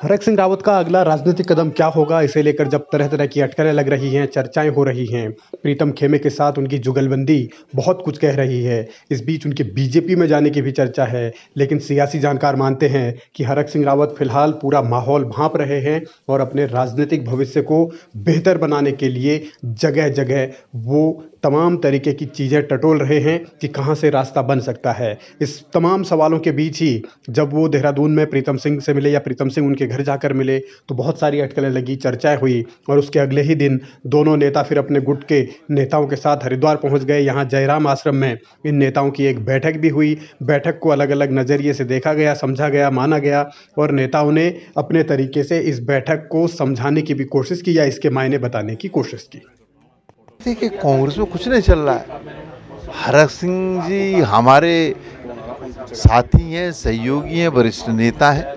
हरक सिंह रावत का अगला राजनीतिक कदम क्या होगा, इसे लेकर जब तरह-तरह की अटकलें लग रही हैं, चर्चाएँ हो रही हैं। प्रीतम खेमे के साथ उनकी जुगलबंदी बहुत कुछ कह रही है। इस बीच उनके बीजेपी में जाने की भी चर्चा है। लेकिन सियासी जानकार मानते हैं कि हरक सिंह रावत फिलहाल पूरा माहौल भांप रहे हैं और अपने राजनीतिक भविष्य को बेहतर बनाने के लिए जगह-जगह वो तमाम तरीके की चीज़ें टटोल रहे हैं कि कहाँ से रास्ता बन सकता है। इस तमाम सवालों के बीच ही जब वो देहरादून में प्रीतम सिंह से मिले या प्रीतम सिंह उनके घर जाकर मिले, तो बहुत सारी अटकलें लगी, चर्चाएँ हुई और उसके अगले ही दिन दोनों नेता फिर अपने गुट के नेताओं के साथ हरिद्वार पहुँच गए। यहाँ जयराम आश्रम में इन नेताओं की एक बैठक भी हुई। बैठक को अलग-अलग नज़रिए से देखा गया, समझा गया, माना गया और नेताओं ने अपने तरीके से इस बैठक को समझाने की भी कोशिश की या इसके मायने बताने की कोशिश की। देखिए, कांग्रेस में कुछ नहीं चल रहा है। हरक सिंह जी हमारे साथी हैं, सहयोगी हैं, वरिष्ठ नेता हैं।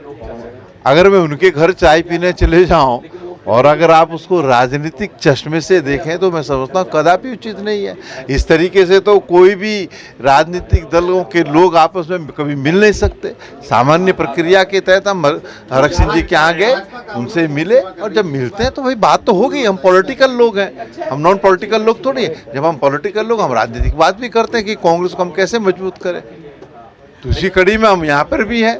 अगर मैं उनके घर चाय पीने चले जाऊं और अगर आप उसको राजनीतिक चश्मे से देखें तो मैं समझता हूँ कदापि उचित नहीं है। इस तरीके से तो कोई भी राजनीतिक दलों के लोग आपस में कभी मिल नहीं सकते। सामान्य प्रक्रिया के तहत हम हरक सिंह जी के यहाँ गए, उनसे मिले और जब मिलते हैं तो भाई बात तो होगी। हम पॉलिटिकल लोग हैं, हम नॉन पॉलिटिकल लोग थोड़ी हैं। जब हम पॉलिटिकल लोग, हम राजनीतिक बात भी करते हैं कि कांग्रेस को हम कैसे मजबूत करें। तो इसी कड़ी में हम यहाँ पर भी हैं।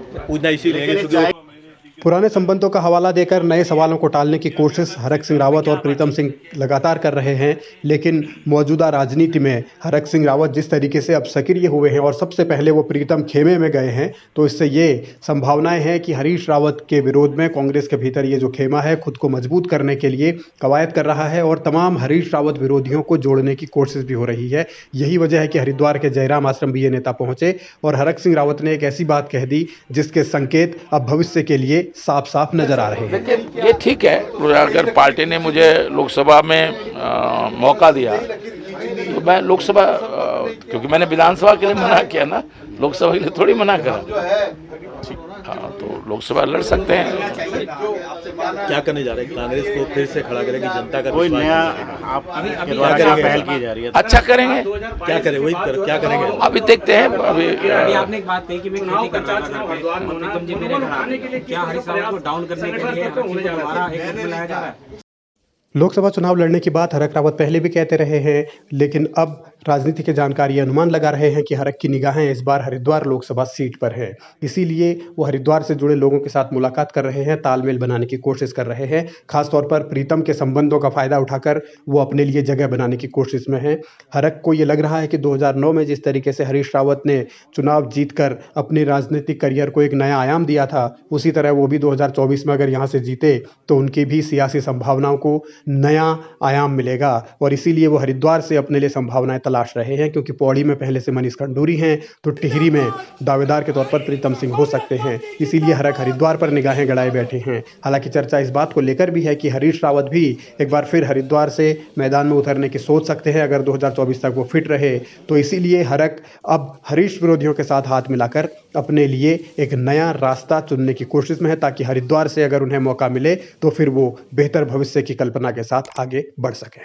पुराने संबंधों का हवाला देकर नए सवालों को टालने की कोशिश हरक सिंह रावत और प्रीतम सिंह लगातार कर रहे हैं। लेकिन मौजूदा राजनीति में हरक सिंह रावत जिस तरीके से अब सक्रिय हुए हैं और सबसे पहले वो प्रीतम खेमे में गए हैं, तो इससे ये संभावनाएं हैं कि हरीश रावत के विरोध में कांग्रेस के भीतर ये जो खेमा है खुद को मजबूत करने के लिए कवायद कर रहा है और तमाम हरीश रावत विरोधियों को जोड़ने की कोशिश भी हो रही है। यही वजह है कि हरिद्वार के जयराम आश्रम भी ये नेता पहुंचे और हरक सिंह रावत ने एक ऐसी बात कह दी जिसके संकेत अब भविष्य के लिए साफ साफ नजर आ रहे हैं। ये ठीक है, अगर पार्टी ने मुझे लोकसभा में मौका दिया तो मैं लोकसभा, क्योंकि मैंने विधानसभा के लिए मना किया ना, लोकसभा के लिए थोड़ी मना करा। हाँ, तो लोकसभा लड़ सकते हैं। क्या करने जा रहे हैं? कांग्रेस को फिर से खड़ा करेंगे, जनता का कोई नया आप पहल की जा रही है? अच्छा करेंगे। क्या करें, वही क्या करेंगे? अभी देखते हैं। अभी आपने एक बात कही कि मैं खेती कर रहा था प्रीतम जी मेरे घर, क्या हरीश रावत को डाउन करने के लिए दोबारा एक बुलाया जा रहा है? लोकसभा चुनाव लड़ने की बात हरक रावत पहले भी कहते रहे हैं, लेकिन अब राजनीति के जानकार ये अनुमान लगा रहे हैं कि हरक की निगाहें इस बार हरिद्वार लोकसभा सीट पर है। इसीलिए वो हरिद्वार से जुड़े लोगों के साथ मुलाकात कर रहे हैं, तालमेल बनाने की कोशिश कर रहे हैं। खासतौर पर प्रीतम के संबंधों का फायदा उठाकर वो अपने लिए जगह बनाने की कोशिश में हैं। हरक को ये लग रहा है कि 2009 में जिस तरीके से हरीश रावत ने चुनाव जीतकर अपने राजनीतिक करियर को एक नया आयाम दिया था, उसी तरह वो भी 2024 में अगर यहाँ से जीते तो उनकी भी सियासी संभावनाओं को नया आयाम मिलेगा और इसीलिए वो हरिद्वार से अपने लिए संभावनाएं तलाश रहे हैं। क्योंकि पौड़ी में पहले से मनीष खंडूरी हैं, तो टिहरी में दावेदार के तौर पर प्रीतम सिंह हो सकते हैं। इसीलिए हरक हरिद्वार पर निगाहें गड़ाए बैठे हैं। हालांकि चर्चा इस बात को लेकर भी है कि हरीश रावत भी एक बार फिर हरिद्वार से मैदान में उतरने की सोच सकते हैं अगर 2024 तक वो फिट रहे। तो इसीलिए हरक अब हरीश विरोधियों के साथ हाथ मिलाकर अपने लिए एक नया रास्ता चुनने की कोशिश में है, ताकि हरिद्वार से अगर उन्हें मौका मिले तो फिर वो बेहतर भविष्य की कल्पना के साथ आगे बढ़ सकें।